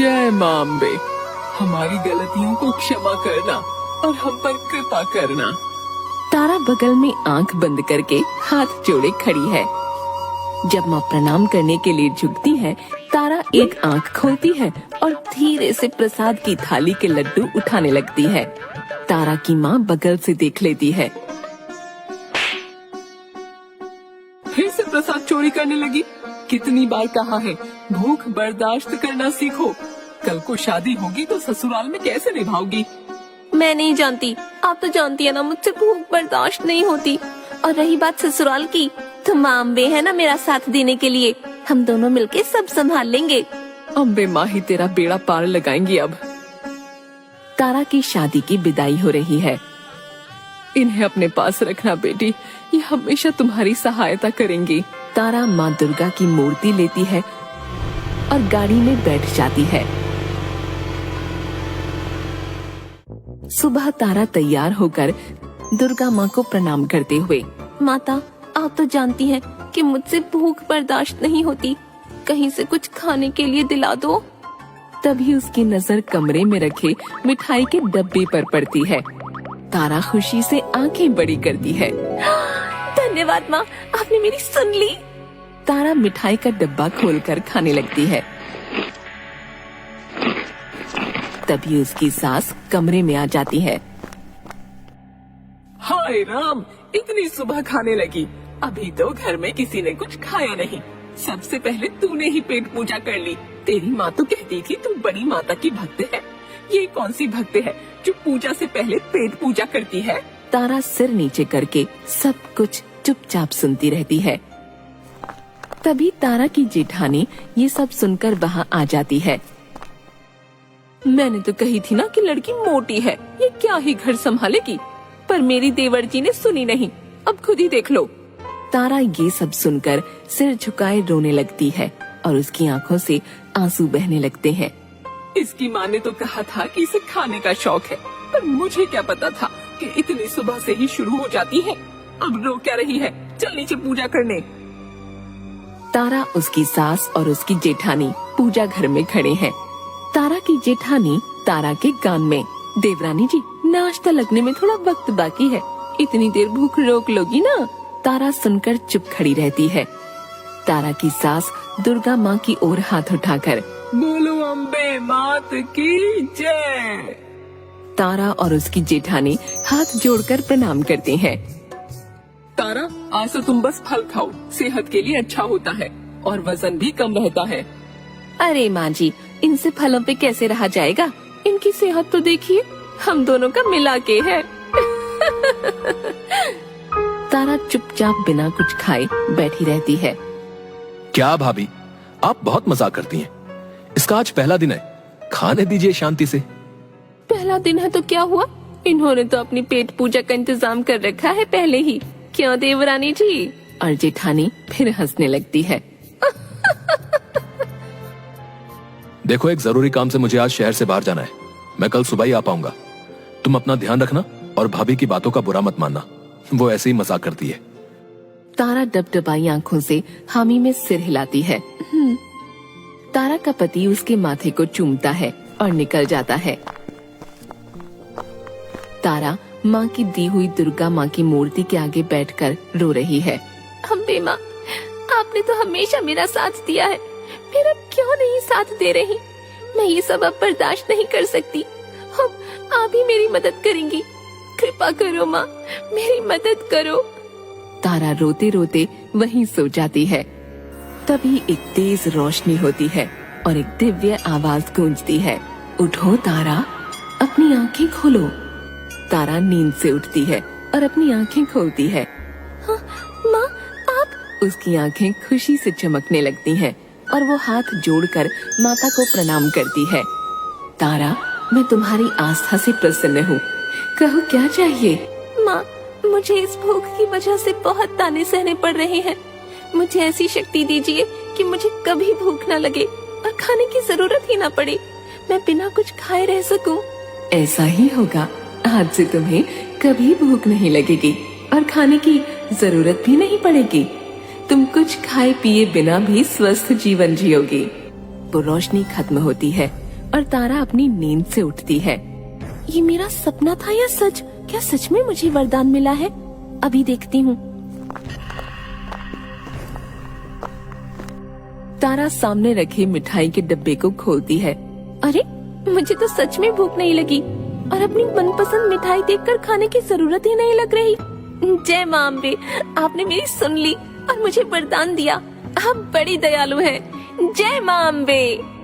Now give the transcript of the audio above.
जय मां अम्बे, हमारी गलतियों को क्षमा करना और हम पर कृपा करना। तारा बगल में आंख बंद करके हाथ जोड़े खड़ी है। जब माँ प्रणाम करने के लिए झुकती है, तारा एक आंख खोलती है और धीरे से प्रसाद की थाली के लड्डू उठाने लगती है। तारा की माँ बगल से देख लेती है। फिर से प्रसाद चोरी करने लगी। कितनी बार कहा है, भूख बर्दाश्त करना सीखो। कल को शादी होगी तो ससुराल में कैसे निभाओगी? मैं नहीं जानती, आप तो जानती है ना, मुझसे भूख बर्दाश्त नहीं होती। और रही बात ससुराल की, तो माँ अम्बे है ना मेरा साथ देने के लिए। हम दोनों मिलके सब संभाल लेंगे। अम्बे माँ ही तेरा बेड़ा पार लगाएंगी। अब तारा की शादी की विदाई हो रही है। इन्हें अपने पास रखना बेटी, ये हमेशा तुम्हारी सहायता करेंगी। तारा माँ दुर्गा की मूर्ति लेती है और गाड़ी में बैठ जाती है। सुबह तारा तैयार होकर दुर्गा माँ को प्रणाम करते हुए, माता आप तो जानती हैं कि मुझसे भूख बर्दाश्त नहीं होती, कहीं से कुछ खाने के लिए दिला दो। तभी उसकी नजर कमरे में रखे मिठाई के डब्बे पर पड़ती है। तारा खुशी से आंखें बड़ी करती है। धन्यवाद माँ, आपने मेरी सुन ली। तारा मिठाई का डब्बा खोलकर खाने लगती है। तभी उसकी सास कमरे में आ जाती है। हाय राम, इतनी सुबह खाने लगी। अभी तो घर में किसी ने कुछ खाया नहीं। सबसे पहले तूने ही पेट पूजा कर ली। तेरी माँ तो कहती थी तू बड़ी माता की भक्त है। ये कौन सी भक्त है जो पूजा से पहले पेट पूजा करती है? तारा सिर नीचे करके सब कुछ चुपचाप सुनती रहती है। तभी तारा की जेठानी ये सब सुनकर वहाँ आ जाती है। मैंने तो कही थी ना कि लड़की मोटी है, ये क्या ही घर संभालेगी, पर मेरी देवर जी ने सुनी नहीं। अब खुद ही देख लो। तारा ये सब सुनकर सिर झुकाए रोने लगती है और उसकी आंखों से आंसू बहने लगते हैं। इसकी माँ ने तो कहा था कि इसे खाने का शौक है, पर मुझे क्या पता था कि इतनी सुबह से ही शुरू हो जाती है। अब रो क्या रही है, चल नीचे पूजा करने। तारा, उसकी सास और उसकी जेठानी पूजा घर में खड़े हैं। तारा की जेठानी तारा के कान में, देवरानी जी नाश्ता लगने में थोड़ा वक्त बाकी है, इतनी देर भूख रोक लोगी ना? तारा सुनकर चुप खड़ी रहती है। तारा की सास दुर्गा माँ की ओर हाथ उठाकर, बोलो अम्बे मात की जय। तारा और उसकी जेठानी हाथ जोड़कर प्रणाम करते हैं। तारा, आज से तुम बस फल खाओ, सेहत के लिए अच्छा होता है और वजन भी कम रहता है। अरे माँ जी, इनसे फलों पे कैसे रहा जाएगा? इनकी सेहत तो देखिए, हम दोनों का मिला के है। तारा चुपचाप बिना कुछ खाए बैठी रहती है। क्या भाभी, आप बहुत मजाक करती हैं। इसका आज पहला दिन है, खाने दीजिए शांति से। पहला दिन है तो क्या हुआ? इन्होंने तो अपनी पेट पूजा का इंतजाम कर रखा है पहले ही। क्यों देवरानी जी? और जेठानी फिर हंसने लगती है। देखो, एक जरूरी काम से मुझे आज शहर से बाहर जाना है। मैं कल सुबह ही आ पाऊंगा। तुम अपना ध्यान रखना और भाभी की बातों का बुरा मत मानना, वो ऐसे ही मजाक करती है। तारा डबडबाई आंखों से हामी में सिर हिलाती है। तारा का पति उसके माथे को चूमता है और निकल जाता है। तारा माँ की दी हुई दुर्गा माँ की मूर्ति के आगे बैठकर रो रही है। अम्बे माँ, आपने तो हमेशा मेरा साथ दिया है, मेरा क्यों नहीं साथ दे रही? मैं ये सब अब बर्दाश्त नहीं कर सकती। अब आप ही मेरी मदद करेंगी। कृपा करो माँ, मेरी मदद करो। तारा रोते रोते वहीं सो जाती है। तभी एक तेज रोशनी होती है और एक दिव्य आवाज गूंजती है, उठो तारा, अपनी आंखें खोलो। तारा नींद से उठती है और अपनी आंखें खोलती है। हाँ, माँ आप? उसकी आंखें खुशी से चमकने लगती हैं और वो हाथ जोड़कर माता को प्रणाम करती है। तारा, मैं तुम्हारी आस्था से प्रसन्न हूँ, कहो क्या चाहिए? माँ, मुझे इस भूख की वजह से बहुत ताने सहने पड़ रहे हैं। मुझे ऐसी शक्ति दीजिए कि मुझे कभी भूख न लगे और खाने की जरूरत ही न पड़े। मैं बिना कुछ खाए रह सकूं। ऐसा ही होगा, आज से तुम्हें कभी भूख नहीं लगेगी और खाने की जरूरत भी नहीं पड़ेगी। तुम कुछ खाए पिए बिना भी स्वस्थ जीवन जियोगी। वो रोशनी खत्म होती है और तारा अपनी नींद से उठती है। ये मेरा सपना था या सच? क्या सच में मुझे वरदान मिला है? अभी देखती हूँ। तारा सामने रखे मिठाई के डब्बे को खोलती है। अरे, मुझे तो सच में भूख नहीं लगी और अपनी मनपसंद मिठाई देखकर खाने की जरूरत ही नहीं लग रही। जय मां अम्बे, आपने मेरी सुन ली और मुझे वरदान दिया। आप बड़ी दयालु हैं। जय मां अम्बे।